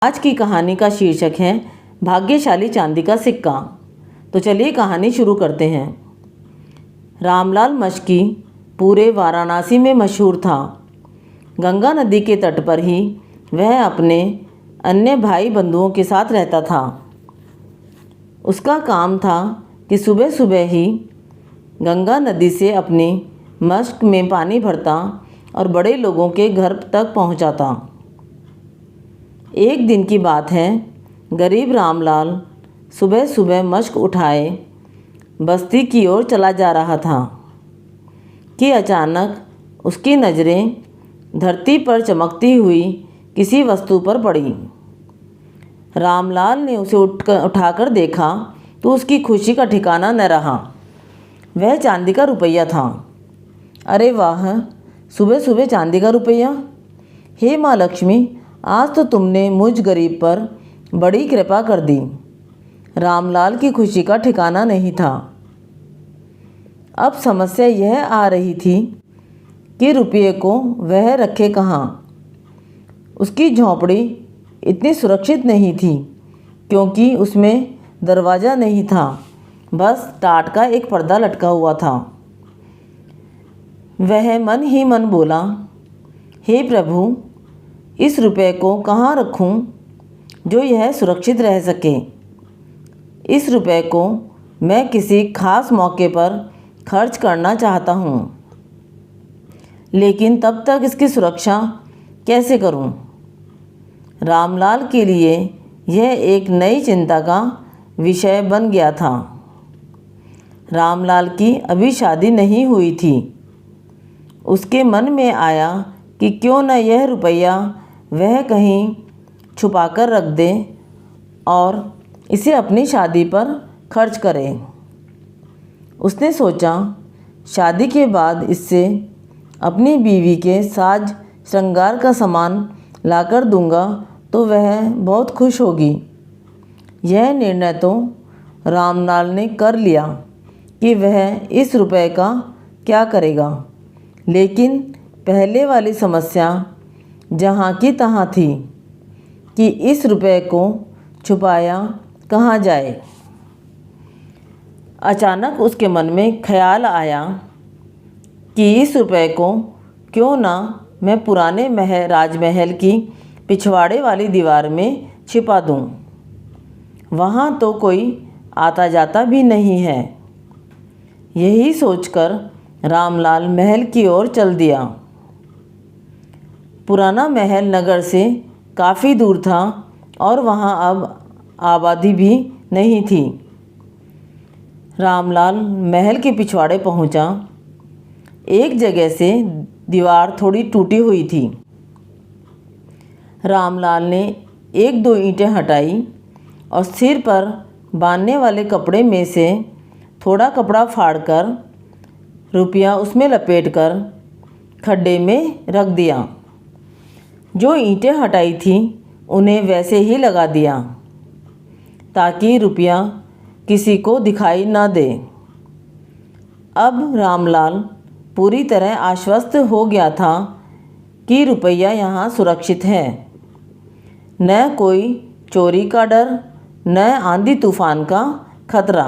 आज की कहानी का शीर्षक है भाग्यशाली चांदी का सिक्का। तो चलिए कहानी शुरू करते हैं। रामलाल मशकी पूरे वाराणसी में मशहूर था। गंगा नदी के तट पर ही वह अपने अन्य भाई बंधुओं के साथ रहता था। उसका काम था कि सुबह सुबह ही गंगा नदी से अपनी मश्क में पानी भरता और बड़े लोगों के घर तक पहुंचाता। एक दिन की बात है, गरीब रामलाल सुबह सुबह मश्क उठाए बस्ती की ओर चला जा रहा था कि अचानक उसकी नज़रें धरती पर चमकती हुई किसी वस्तु पर पड़ी। रामलाल ने उसे उठाकर देखा तो उसकी खुशी का ठिकाना न रहा। वह चांदी का रुपया था। अरे वाह, सुबह सुबह चांदी का रुपया! हे माँ लक्ष्मी, आज तो तुमने मुझ गरीब पर बड़ी कृपा कर दी। रामलाल की खुशी का ठिकाना नहीं था। अब समस्या यह आ रही थी कि रुपये को वह रखे कहाँ। उसकी झोंपड़ी इतनी सुरक्षित नहीं थी क्योंकि उसमें दरवाज़ा नहीं था, बस टाट का एक पर्दा लटका हुआ था। वह मन ही मन बोला, हे प्रभु, इस रुपये को कहाँ रखूं जो यह सुरक्षित रह सके। इस रुपये को मैं किसी खास मौके पर खर्च करना चाहता हूँ, लेकिन तब तक इसकी सुरक्षा कैसे करूँ। रामलाल के लिए यह एक नई चिंता का विषय बन गया था। रामलाल की अभी शादी नहीं हुई थी। उसके मन में आया कि क्यों न यह रुपया वह कहीं छुपाकर रख दे और इसे अपनी शादी पर खर्च करे। उसने सोचा, शादी के बाद इससे अपनी बीवी के साज श्रृंगार का सामान लाकर दूंगा तो वह बहुत खुश होगी। यह निर्णय तो रामलाल ने कर लिया कि वह इस रुपये का क्या करेगा, लेकिन पहले वाली समस्या जहाँ की तहाँ थी कि इस रुपये को छुपाया कहाँ जाए। अचानक उसके मन में ख्याल आया कि इस रुपये को क्यों ना मैं पुराने राजमहल की पिछवाड़े वाली दीवार में छिपा दूँ। वहाँ तो कोई आता जाता भी नहीं है। यही सोचकर रामलाल महल की ओर चल दिया। पुराना महल नगर से काफ़ी दूर था और वहाँ अब आबादी भी नहीं थी। रामलाल महल के पिछवाड़े पहुँचा। एक जगह से दीवार थोड़ी टूटी हुई थी। रामलाल ने एक दो ईंटें हटाई और सिर पर बांधने वाले कपड़े में से थोड़ा कपड़ा फाड़कर रुपया उसमें लपेटकर खड्डे में रख दिया। जो ईंटें हटाई थी उन्हें वैसे ही लगा दिया ताकि रुपया किसी को दिखाई ना दे। अब रामलाल पूरी तरह आश्वस्त हो गया था कि रुपया यहाँ सुरक्षित है। न कोई चोरी का डर, न आंधी तूफान का खतरा।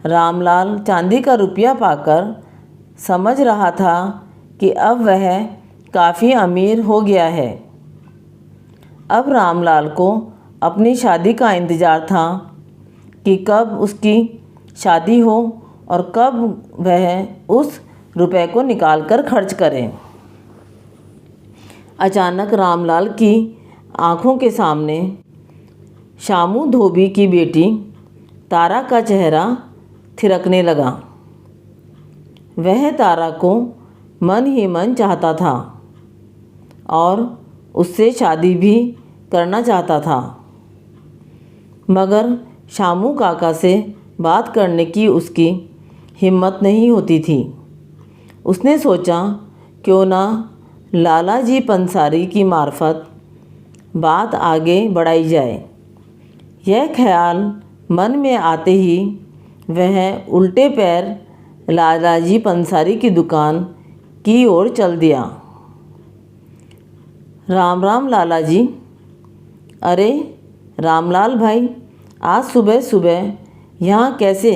रामलाल चांदी का रुपया पाकर समझ रहा था कि अब वह काफ़ी अमीर हो गया है। अब रामलाल को अपनी शादी का इंतज़ार था कि कब उसकी शादी हो और कब वह उस रुपये को निकालकर खर्च करे। अचानक रामलाल की आँखों के सामने शामू धोबी की बेटी तारा का चेहरा थिरकने लगा। वह तारा को मन ही मन चाहता था और उससे शादी भी करना चाहता था, मगर शामू काका से बात करने की उसकी हिम्मत नहीं होती थी। उसने सोचा, क्यों ना लाला जी पंसारी की मार्फत बात आगे बढ़ाई जाए। यह ख्याल मन में आते ही वह उल्टे पैर लाला जी पंसारी की दुकान की ओर चल दिया। राम राम लाला जी। अरे रामलाल भाई, आज सुबह सुबह यहाँ कैसे?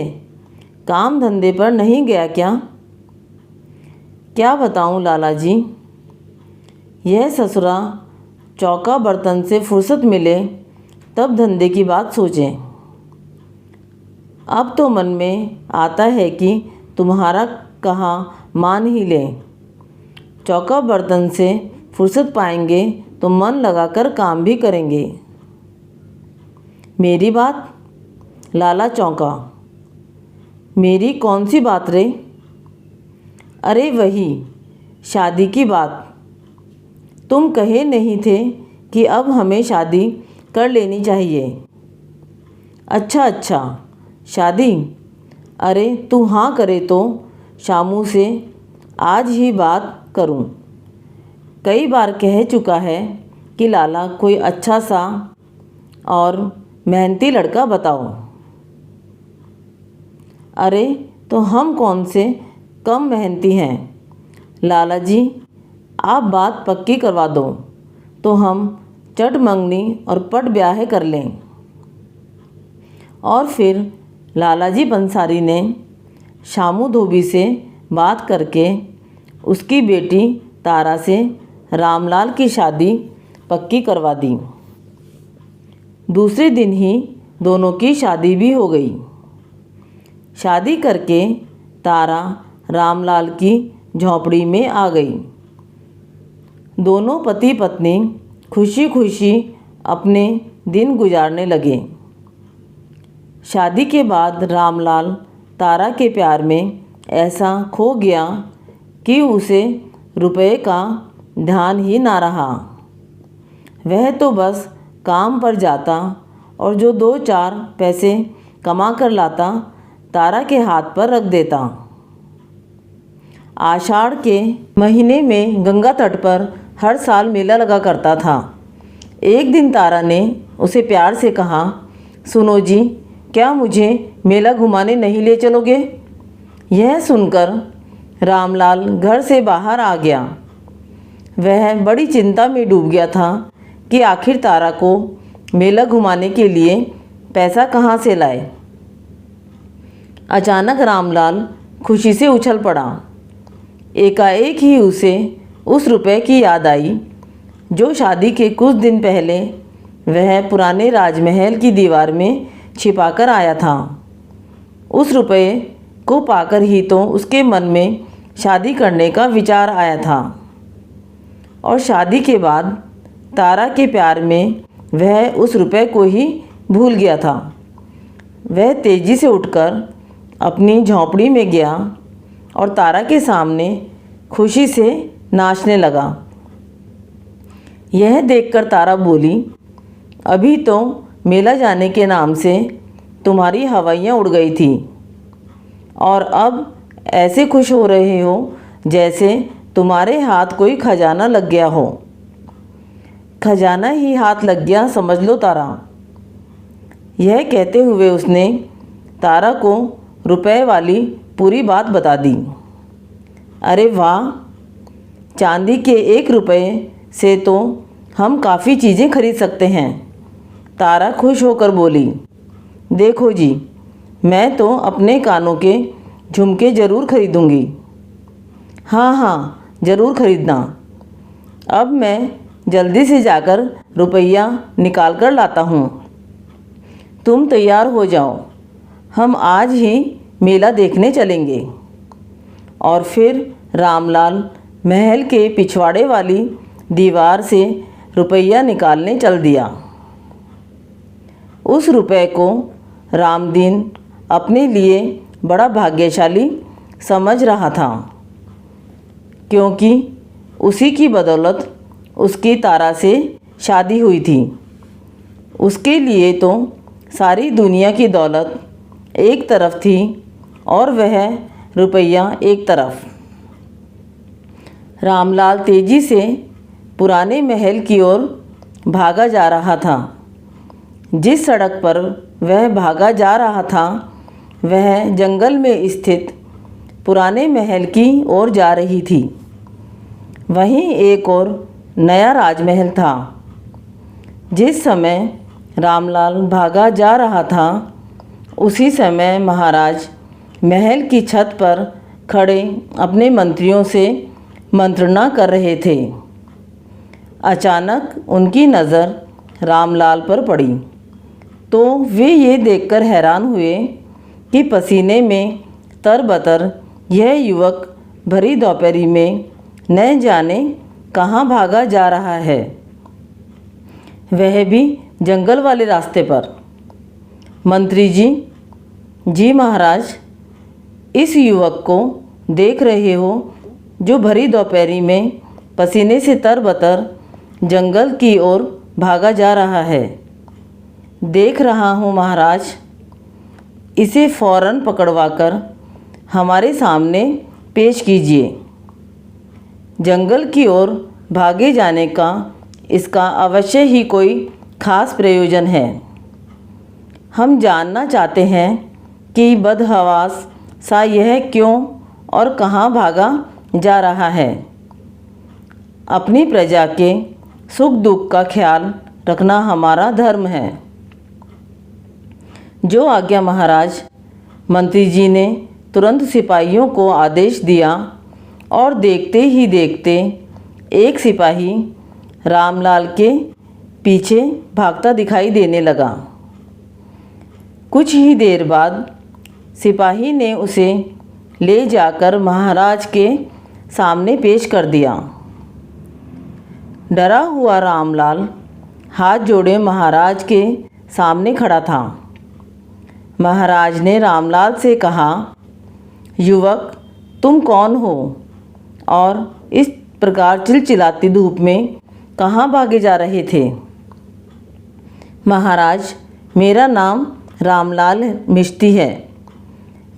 काम धंधे पर नहीं गया क्या? क्या बताऊँ लाला जी, यह ससुरा चौका बर्तन से फुर्सत मिले तब धंधे की बात सोचें। अब तो मन में आता है कि तुम्हारा कहा मान ही लें। चौका बर्तन से फुर्सत पाएंगे तो मन लगाकर काम भी करेंगे। मेरी बात? लाला चौंका। मेरी कौन सी बात रे? अरे वही शादी की बात। तुम कहे नहीं थे कि अब हमें शादी कर लेनी चाहिए? अच्छा अच्छा, शादी? अरे तू हाँ करे तो शामू से आज ही बात करूं। कई बार कह चुका है कि लाला कोई अच्छा सा और मेहनती लड़का बताओ। अरे तो हम कौन से कम मेहनती हैं लाला जी, आप बात पक्की करवा दो तो हम चट मंगनी और पट ब्याह कर लें। और फिर लालाजी पंसारी ने शामू धोबी से बात करके उसकी बेटी तारा से रामलाल की शादी पक्की करवा दी। दूसरे दिन ही दोनों की शादी भी हो गई। शादी करके तारा रामलाल की झोंपड़ी में आ गई। दोनों पति पत्नी खुशी खुशी अपने दिन गुजारने लगे। शादी के बाद रामलाल तारा के प्यार में ऐसा खो गया कि उसे रुपए का ध्यान ही ना रहा। वह तो बस काम पर जाता और जो 2-4 पैसे कमा कर लाता तारा के हाथ पर रख देता। आषाढ़ के महीने में गंगा तट पर हर साल मेला लगा करता था। एक दिन तारा ने उसे प्यार से कहा, सुनो जी, क्या मुझे मेला घुमाने नहीं ले चलोगे? यह सुनकर रामलाल घर से बाहर आ गया। वह बड़ी चिंता में डूब गया था कि आखिर तारा को मेला घुमाने के लिए पैसा कहाँ से लाए। अचानक रामलाल खुशी से उछल पड़ा। एकाएक ही उसे उस रुपए की याद आई जो शादी के कुछ दिन पहले वह पुराने राजमहल की दीवार में छिपाकर आया था। उस रुपए को पाकर ही तो उसके मन में शादी करने का विचार आया था। और शादी के बाद तारा के प्यार में वह उस रुपए को ही भूल गया था। वह तेज़ी से उठकर अपनी झोंपड़ी में गया और तारा के सामने खुशी से नाचने लगा। यह देखकर तारा बोली, अभी तो मेला जाने के नाम से तुम्हारी हवाइयाँ उड़ गई थी और अब ऐसे खुश हो रहे हो जैसे तुम्हारे हाथ कोई खजाना लग गया हो। खजाना ही हाथ लग गया समझ लो तारा। यह कहते हुए उसने तारा को रुपए वाली पूरी बात बता दी। अरे वाह, चांदी के 1 रुपए से तो हम काफ़ी चीज़ें खरीद सकते हैं। तारा खुश होकर बोली, देखो जी, मैं तो अपने कानों के झुमके ज़रूर खरीदूँगी। हाँ हाँ, ज़रूर खरीदना। अब मैं जल्दी से जाकर रुपया निकाल कर लाता हूँ। तुम तैयार हो जाओ, हम आज ही मेला देखने चलेंगे। और फिर रामलाल महल के पिछवाड़े वाली दीवार से रुपया निकालने चल दिया। उस रुपए को रामदीन अपने लिए बड़ा भाग्यशाली समझ रहा था, क्योंकि उसी की बदौलत उसकी तारा से शादी हुई थी। उसके लिए तो सारी दुनिया की दौलत एक तरफ थी और वह रुपया एक तरफ। रामलाल तेज़ी से पुराने महल की ओर भागा जा रहा था। जिस सड़क पर वह भागा जा रहा था वह जंगल में स्थित पुराने महल की ओर जा रही थी। वहीं एक और नया राजमहल था। जिस समय रामलाल भागा जा रहा था, उसी समय महाराज महल की छत पर खड़े अपने मंत्रियों से मंत्रणा कर रहे थे। अचानक उनकी नज़र रामलाल पर पड़ी तो वे ये देखकर हैरान हुए कि पसीने में तरबतर यह युवक भरी दोपहरी में न जाने कहाँ भागा जा रहा है, वह भी जंगल वाले रास्ते पर। मंत्री जी, जी महाराज, इस युवक को देख रहे हो जो भरी दोपहरी में पसीने से तरबतर जंगल की ओर भागा जा रहा है। देख रहा हूँ महाराज, इसे फ़ौरन पकड़वाकर हमारे सामने पेश कीजिए। जंगल की ओर भागे जाने का इसका अवश्य ही कोई खास प्रयोजन है। हम जानना चाहते हैं कि बदहवास सा यह क्यों और कहाँ भागा जा रहा है। अपनी प्रजा के सुख दुख का ख्याल रखना हमारा धर्म है। जो आज्ञा महाराज। मंत्री जी ने तुरंत सिपाहियों को आदेश दिया और देखते ही देखते एक सिपाही रामलाल के पीछे भागता दिखाई देने लगा। कुछ ही देर बाद सिपाही ने उसे ले जाकर महाराज के सामने पेश कर दिया। डरा हुआ रामलाल हाथ जोड़े महाराज के सामने खड़ा था। महाराज ने रामलाल से कहा, युवक, तुम कौन हो और इस प्रकार चिलचिलाती धूप में कहाँ भागे जा रहे थे। महाराज, मेरा नाम रामलाल मिश्ती है।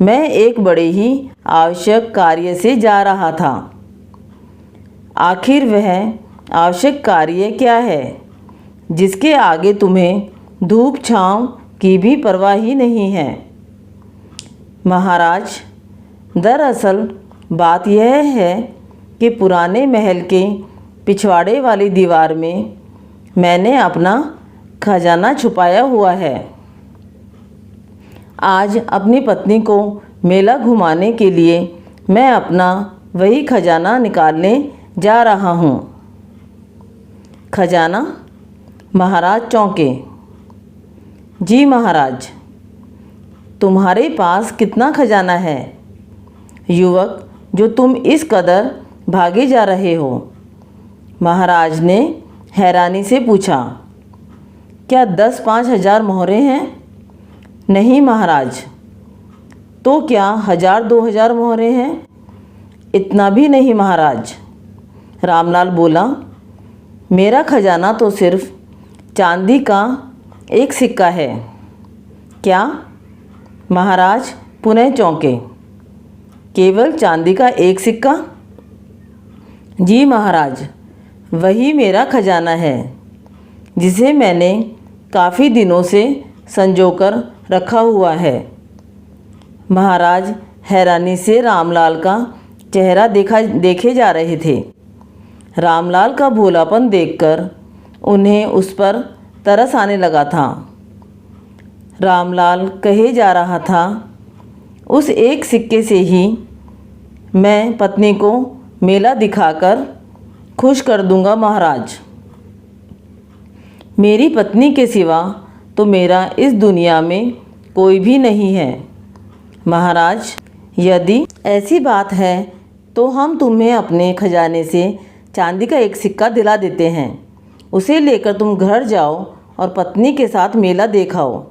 मैं एक बड़े ही आवश्यक कार्य से जा रहा था। आखिर वह आवश्यक कार्य क्या है जिसके आगे तुम्हें धूप छाँव की भी परवाह ही नहीं है। महाराज, दरअसल बात यह है कि पुराने महल के पिछवाड़े वाली दीवार में मैंने अपना खजाना छुपाया हुआ है। आज अपनी पत्नी को मेला घुमाने के लिए मैं अपना वही खजाना निकालने जा रहा हूँ। खजाना? महाराज चौंके। जी महाराज, तुम्हारे पास कितना खजाना है, युवक, जो तुम इस कदर भागे जा रहे हो। महाराज ने हैरानी से पूछा। क्या 10-5 हज़ार मोहरे हैं? नहीं महाराज। तो क्या 1000-2 हज़ार मोहरे हैं? इतना भी नहीं महाराज। रामलाल बोला, मेरा खजाना तो सिर्फ चांदी का एक सिक्का है। क्या? महाराज पुनः चौंके। केवल चांदी का एक सिक्का? जी महाराज, वही मेरा खजाना है जिसे मैंने काफ़ी दिनों से संजोकर रखा हुआ है। महाराज हैरानी से रामलाल का चेहरा देखे जा रहे थे। रामलाल का भोलापन देखकर उन्हें उस पर तरस आने लगा था। रामलाल कहे जा रहा था, उस एक सिक्के से ही मैं पत्नी को मेला दिखाकर खुश कर दूंगा महाराज। मेरी पत्नी के सिवा तो मेरा इस दुनिया में कोई भी नहीं है। महाराज, यदि ऐसी बात है तो हम तुम्हें अपने खजाने से चांदी का एक सिक्का दिला देते हैं। उसे लेकर तुम घर जाओ और पत्नी के साथ मेला देखाओ।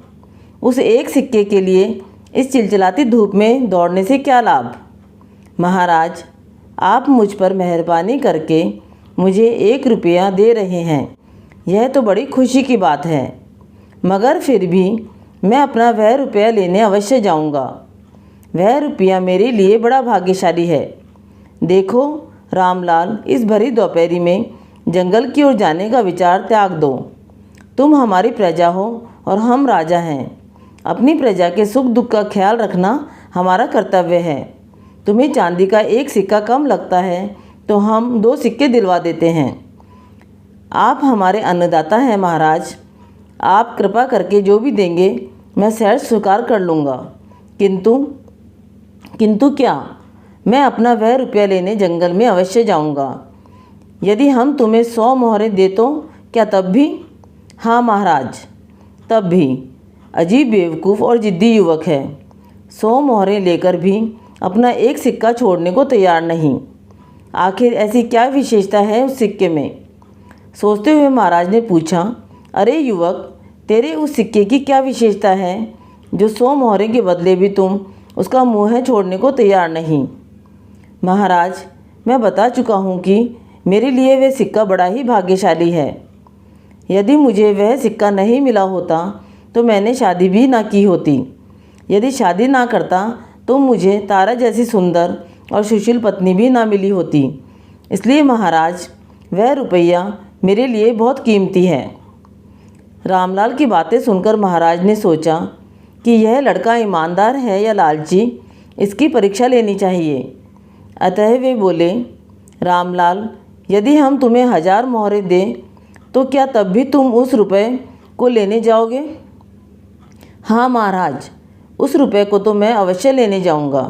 उस एक सिक्के के लिए इस चिलचिलाती धूप में दौड़ने से क्या लाभ। महाराज, आप मुझ पर मेहरबानी करके मुझे 1 रुपया दे रहे हैं, यह तो बड़ी खुशी की बात है, मगर फिर भी मैं अपना वह रुपया लेने अवश्य जाऊंगा। वह रुपया मेरे लिए बड़ा भाग्यशाली है। देखो रामलाल, इस भरी दोपहरी में जंगल की ओर जाने का विचार त्याग दो। तुम हमारी प्रजा हो और हम राजा हैं। अपनी प्रजा के सुख दुख का ख्याल रखना हमारा कर्तव्य है। तुम्हें चांदी का एक सिक्का कम लगता है तो हम 2 सिक्के दिलवा देते हैं। आप हमारे अन्नदाता हैं महाराज। आप कृपा करके जो भी देंगे मैं सहर्ष स्वीकार कर लूँगा। किंतु क्या? मैं अपना वह रुपया लेने जंगल में अवश्य जाऊँगा। यदि हम तुम्हें 100 मोहरें दे तो क्या तब भी? हाँ महाराज, तब भी। अजीब बेवकूफ़ और ज़िद्दी युवक है। 100 मोहरें लेकर भी अपना एक सिक्का छोड़ने को तैयार नहीं। आखिर ऐसी क्या विशेषता है उस सिक्के में? सोचते हुए महाराज ने पूछा, अरे युवक, तेरे उस सिक्के की क्या विशेषता है जो 100 मोहरें के बदले भी तुम उसका मुँह छोड़ने को तैयार नहीं? महाराज, मैं बता चुका हूँ कि मेरे लिए वह सिक्का बड़ा ही भाग्यशाली है। यदि मुझे वह सिक्का नहीं मिला होता तो मैंने शादी भी ना की होती। यदि शादी ना करता तो मुझे तारा जैसी सुंदर और सुशील पत्नी भी ना मिली होती। इसलिए महाराज, वह रुपया मेरे लिए बहुत कीमती है। रामलाल की बातें सुनकर महाराज ने सोचा कि यह लड़का ईमानदार है या लालची, इसकी परीक्षा लेनी चाहिए। अतः वे बोले, रामलाल, यदि हम तुम्हें 1000 मोहरें दें तो क्या तब भी तुम उस रुपये को लेने जाओगे? हाँ महाराज, उस रुपये को तो मैं अवश्य लेने जाऊंगा,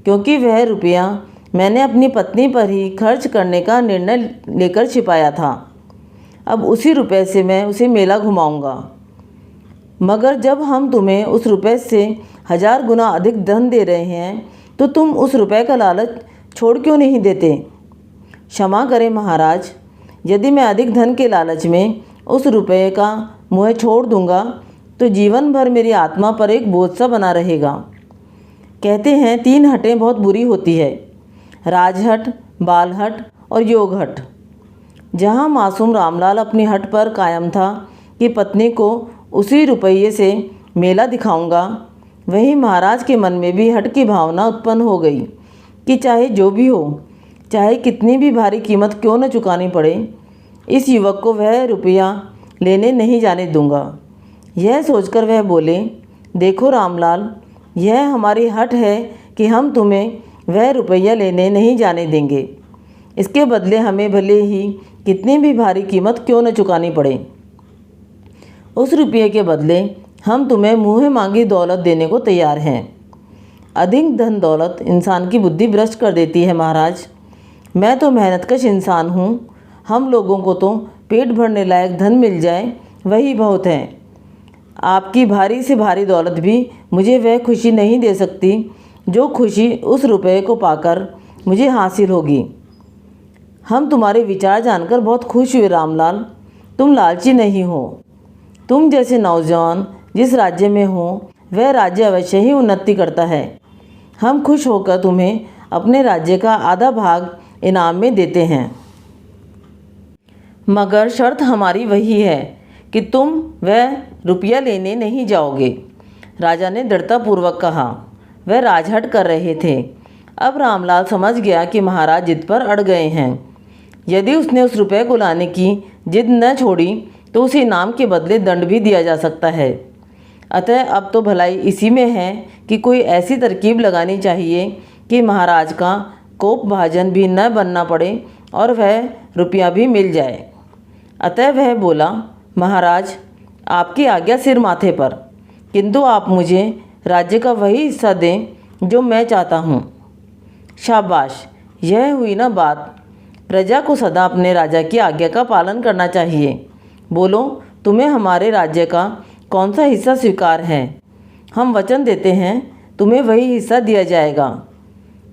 क्योंकि वह रुपया मैंने अपनी पत्नी पर ही खर्च करने का निर्णय लेकर छिपाया था। अब उसी रुपये से मैं उसे मेला घुमाऊंगा। मगर जब हम तुम्हें उस रुपये से 1000 गुना अधिक धन दे रहे हैं तो तुम उस रुपये का लालच छोड़ क्यों नहीं देते? क्षमा करें महाराज, यदि मैं अधिक धन के लालच में उस रुपये का मुँह छोड़ दूंगा तो जीवन भर मेरी आत्मा पर एक बोझ सा बना रहेगा। कहते हैं 3 हटें बहुत बुरी होती है, राजहट, बालहट और योगहट। जहाँ मासूम रामलाल अपनी हट पर कायम था कि पत्नी को उसी रुपये से मेला दिखाऊंगा, वहीं महाराज के मन में भी हट की भावना उत्पन्न हो गई कि चाहे जो भी हो, चाहे कितनी भी भारी कीमत क्यों न चुकानी पड़े, इस युवक को वह रुपया लेने नहीं जाने दूंगा। यह सोचकर वह बोले, देखो रामलाल, यह हमारी हट है कि हम तुम्हें वह रुपया लेने नहीं जाने देंगे। इसके बदले हमें भले ही कितनी भी भारी कीमत क्यों न चुकानी पड़े, उस रुपये के बदले हम तुम्हें मुँह मांगी दौलत देने को तैयार हैं। अधिक धन दौलत इंसान की बुद्धि भ्रष्ट कर देती है महाराज। मैं तो मेहनतकश इंसान हूँ। हम लोगों को तो पेट भरने लायक धन मिल जाए वही बहुत है। आपकी भारी से भारी दौलत भी मुझे वह खुशी नहीं दे सकती जो खुशी उस रुपये को पाकर मुझे हासिल होगी। हम तुम्हारे विचार जानकर बहुत खुश हुए रामलाल। तुम लालची नहीं हो। तुम जैसे नौजवान जिस राज्य में हो वह राज्य अवश्य ही उन्नति करता है। हम खुश होकर तुम्हें अपने राज्य का आधा भाग इनाम में देते हैं, मगर शर्त हमारी वही है कि तुम वह रुपया लेने नहीं जाओगे। राजा ने दृढ़तापूर्वक कहा। वह राजहट कर रहे थे। अब रामलाल समझ गया कि महाराज जिद पर अड़ गए हैं। यदि उसने उस रुपये को लाने की जिद न छोड़ी तो उसे इनाम के बदले दंड भी दिया जा सकता है। अतः अब तो भलाई इसी में है कि कोई ऐसी तरकीब लगानी चाहिए कि महाराज का कोप भाजन भी न बनना पड़े और वह रुपया भी मिल जाए। अतः वह बोला, महाराज, आपकी आज्ञा सिर माथे पर, किंतु आप मुझे राज्य का वही हिस्सा दें जो मैं चाहता हूँ। शाबाश, यह हुई ना बात। प्रजा को सदा अपने राजा की आज्ञा का पालन करना चाहिए। बोलो, तुम्हें हमारे राज्य का कौन सा हिस्सा स्वीकार है? हम वचन देते हैं तुम्हें वही हिस्सा दिया जाएगा।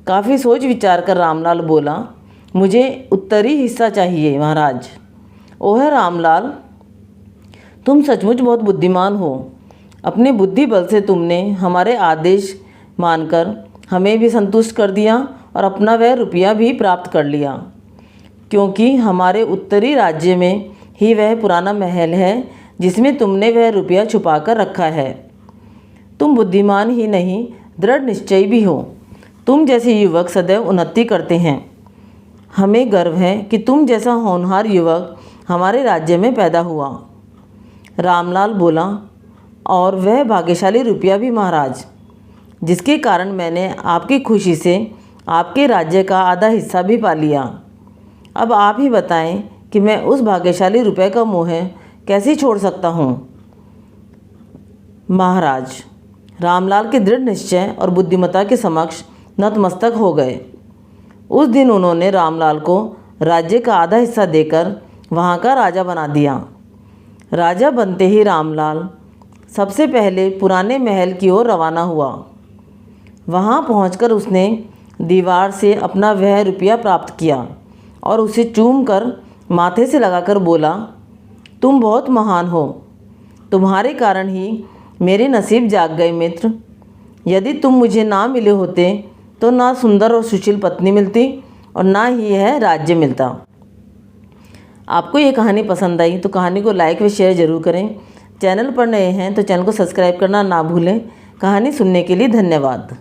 काफ़ी सोच विचार कर रामलाल बोला, मुझे उत्तरी हिस्सा चाहिए महाराज। ओह रामलाल, तुम सचमुच बहुत बुद्धिमान हो। अपने बुद्धि बल से तुमने हमारे आदेश मानकर हमें भी संतुष्ट कर दिया और अपना वह रुपया भी प्राप्त कर लिया, क्योंकि हमारे उत्तरी राज्य में ही वह पुराना महल है जिसमें तुमने वह रुपया छुपा कर रखा है। तुम बुद्धिमान ही नहीं, दृढ़ निश्चयी भी हो। तुम जैसे युवक सदैव उन्नति करते हैं। हमें गर्व है कि तुम जैसा होनहार युवक हमारे राज्य में पैदा हुआ। रामलाल बोला, और वह भाग्यशाली रुपया भी महाराज, जिसके कारण मैंने आपकी खुशी से आपके राज्य का आधा हिस्सा भी पा लिया। अब आप ही बताएं कि मैं उस भाग्यशाली रुपए का मोह कैसे छोड़ सकता हूँ। महाराज रामलाल के दृढ़ निश्चय और बुद्धिमत्ता के समक्ष नतमस्तक हो गए। उस दिन उन्होंने रामलाल को राज्य का आधा हिस्सा देकर वहाँ का राजा बना दिया। राजा बनते ही रामलाल सबसे पहले पुराने महल की ओर रवाना हुआ। वहाँ पहुंचकर उसने दीवार से अपना वह रुपया प्राप्त किया और उसे चूम कर माथे से लगाकर बोला, तुम बहुत महान हो, तुम्हारे कारण ही मेरे नसीब जाग गए मित्र। यदि तुम मुझे ना मिले होते तो ना सुंदर और सुशील पत्नी मिलती और ना ही यह राज्य मिलता। आपको ये कहानी पसंद आई तो कहानी को लाइक व शेयर ज़रूर करें। चैनल पर नए हैं तो चैनल को सब्सक्राइब करना ना भूलें। कहानी सुनने के लिए धन्यवाद।